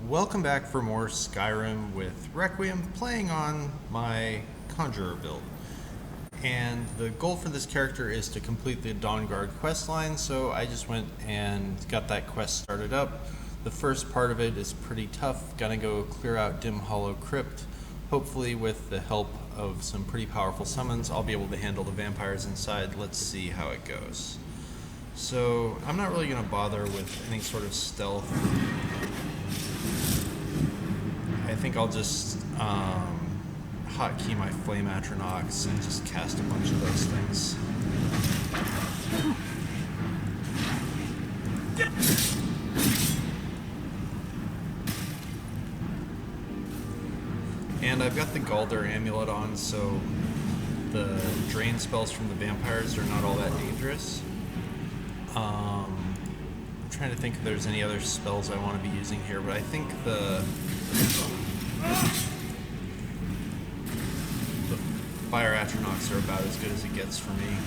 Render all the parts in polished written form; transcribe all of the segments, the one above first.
Welcome back for more Skyrim with Requiem, playing on my Conjurer build. And the goal for this character is to complete the Dawnguard questline, so I just went and got that quest started up. The first part of it is pretty tough. Gonna go clear out Dimhollow Crypt. Hopefully with the help of some pretty powerful summons, I'll be able to handle the vampires inside. Let's see how it goes. So I'm not really gonna bother with any sort of stealth. I think I'll just hotkey my Flame Atronachs and just cast a bunch of those things. And I've got the Galder amulet on, so the drain spells from the vampires are not all that dangerous. I'm trying to think if there's any other spells I want to be using here, but I think the Fire Atronachs are about as good as it gets for me.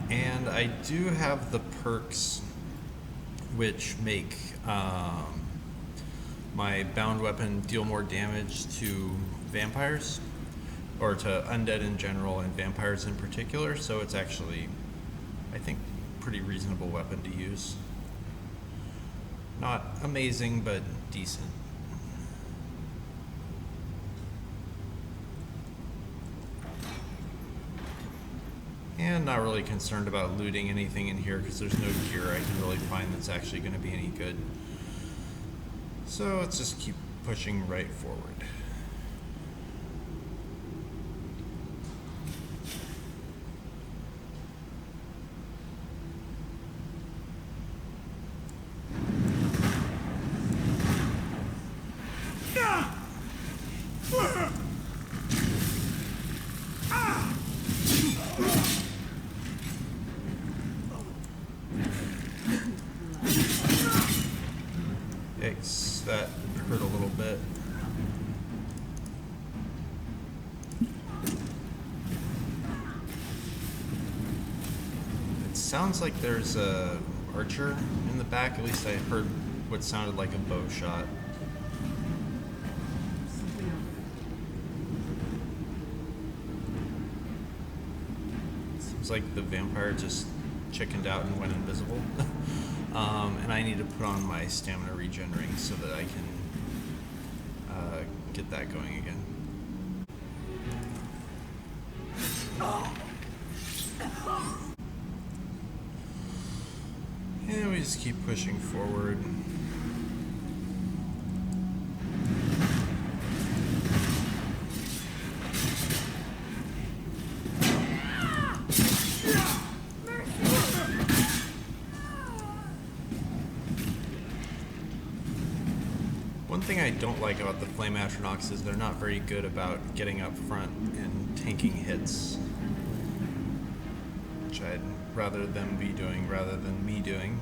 And I do have the perks which make my bound weapon deal more damage to vampires, or to undead in general and vampires in particular, so it's actually, I think, pretty reasonable weapon to use. Not amazing, but decent. And not really concerned about looting anything in here because there's no gear I can really find that's actually going to be any good. So let's just keep pushing right forward. Yikes, that hurt a little bit. It sounds like there's a archer in the back. At least I heard what sounded like a bow shot. Seems like the vampire just chickened out and went invisible. And I need to put on my stamina regen ring so that I can get that going again. And we just keep pushing forward. One thing I don't like about the Flame Atronachs is they're not very good about getting up front and tanking hits, which I'd rather them be doing rather than me doing.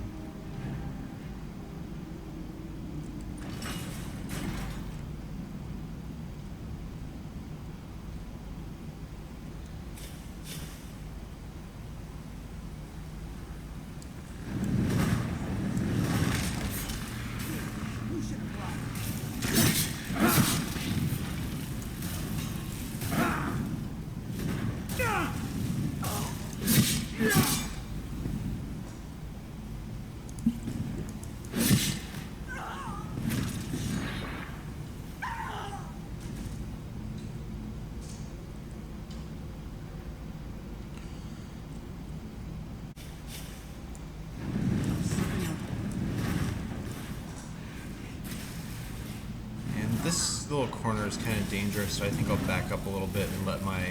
This little corner is kind of dangerous, so I think I'll back up a little bit and let my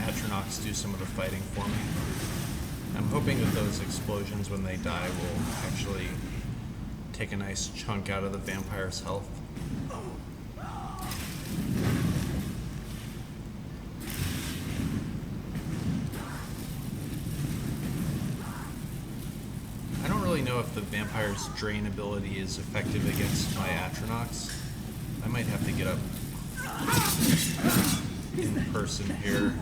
Atronachs do some of the fighting for me. I'm hoping that those explosions when they die will actually take a nice chunk out of the vampire's health. know if the vampire's drain ability is effective against my Atronachs. I might have to get up in person here.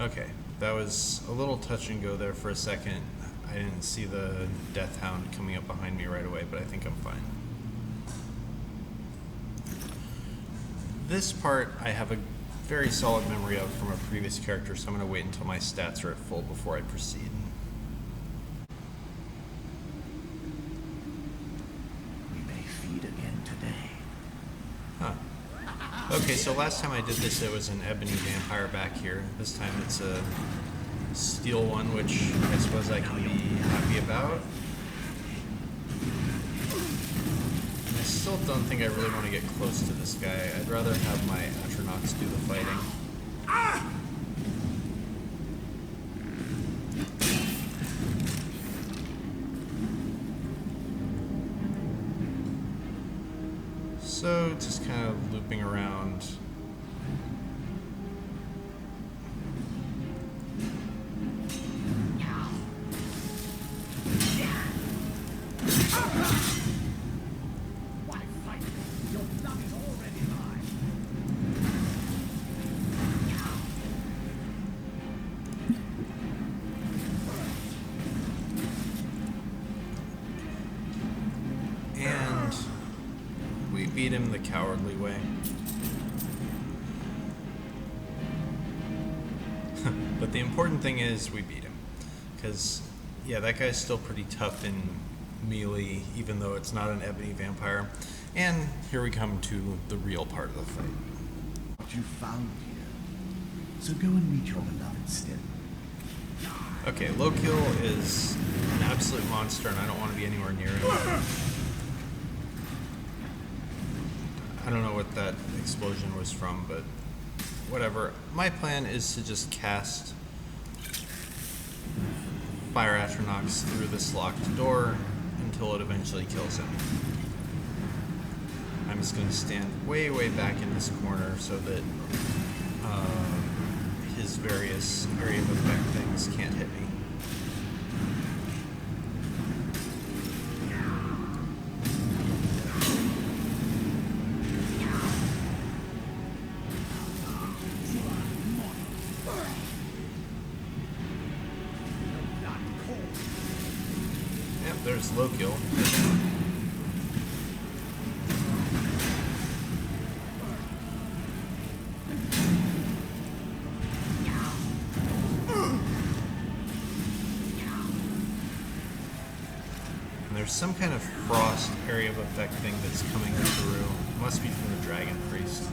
Okay, that was a little touch and go there for a second. I didn't see the Death Hound coming up behind me right away, but I think I'm fine. This part I have a very solid memory of from a previous character, so I'm going to wait until my stats are at full before I proceed. We may feed again today. Huh. Okay, so last time I did this, it was an ebony vampire back here. This time it's a steel one, which I suppose I can be happy about. I still don't think I really want to get close to this guy. I'd rather have my Atronachs do the fighting. So, just kind of looping around. Beat him the cowardly way. But the important thing is we beat him. Because, yeah, that guy's still pretty tough in melee, even though it's not an ebony vampire. And here we come to the real part of the fight. What you found here. So go and meet your beloved still. Okay, Lokiel is an absolute monster, and I don't want to be anywhere near him. I don't know what that explosion was from, but whatever. My plan is to just cast Fire Atronachs through this locked door until it eventually kills him. I'm just going to stand way, way back in this corner so that his various area of effect things can't hit me. There's Lokiel. And there's some kind of frost area of effect thing that's coming through. It must be from the Dragon Priest.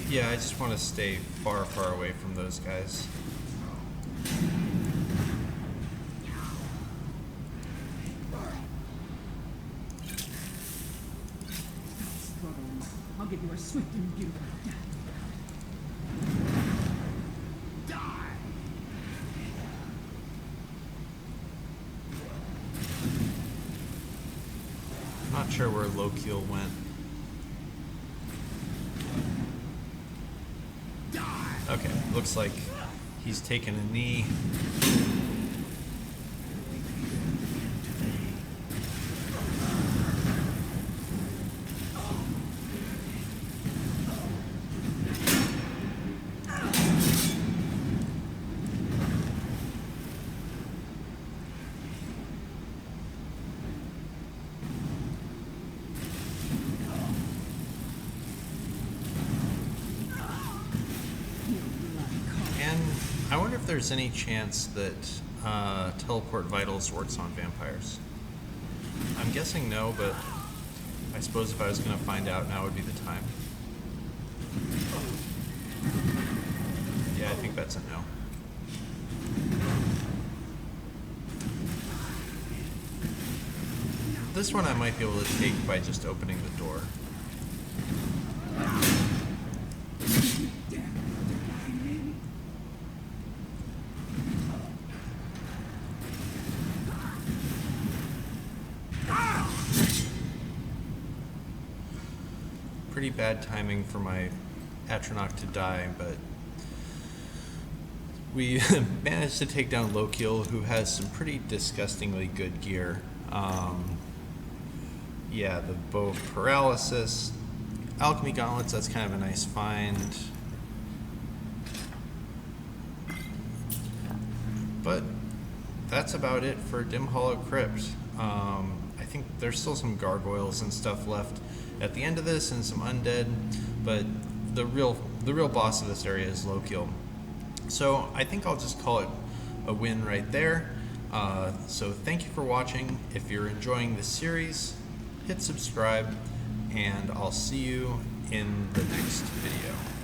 Yeah, I just want to stay far, far away from those guys. I'll give you a swift and beautiful death. Not sure where Lokiel went. Okay, looks like he's taken a knee. if there's any chance that Teleport Vitals works on vampires. I'm guessing no, but I suppose if I was going to find out, now would be the time. Yeah, I think that's a no. This one I might be able to take by just opening the door. Pretty bad timing for my Atronach to die, but we managed to take down Lokiel, who has some pretty disgustingly good gear. Yeah, the bow of paralysis, alchemy gauntlets, that's kind of a nice find. But that's about it for Dimhollow Crypt. I think there's still some gargoyles and stuff left at the end of this, and some undead, but the real boss of this area is Lokiel. So I think I'll just call it a win right there. So thank you for watching. If you're enjoying this series, hit subscribe, and I'll see you in the next video.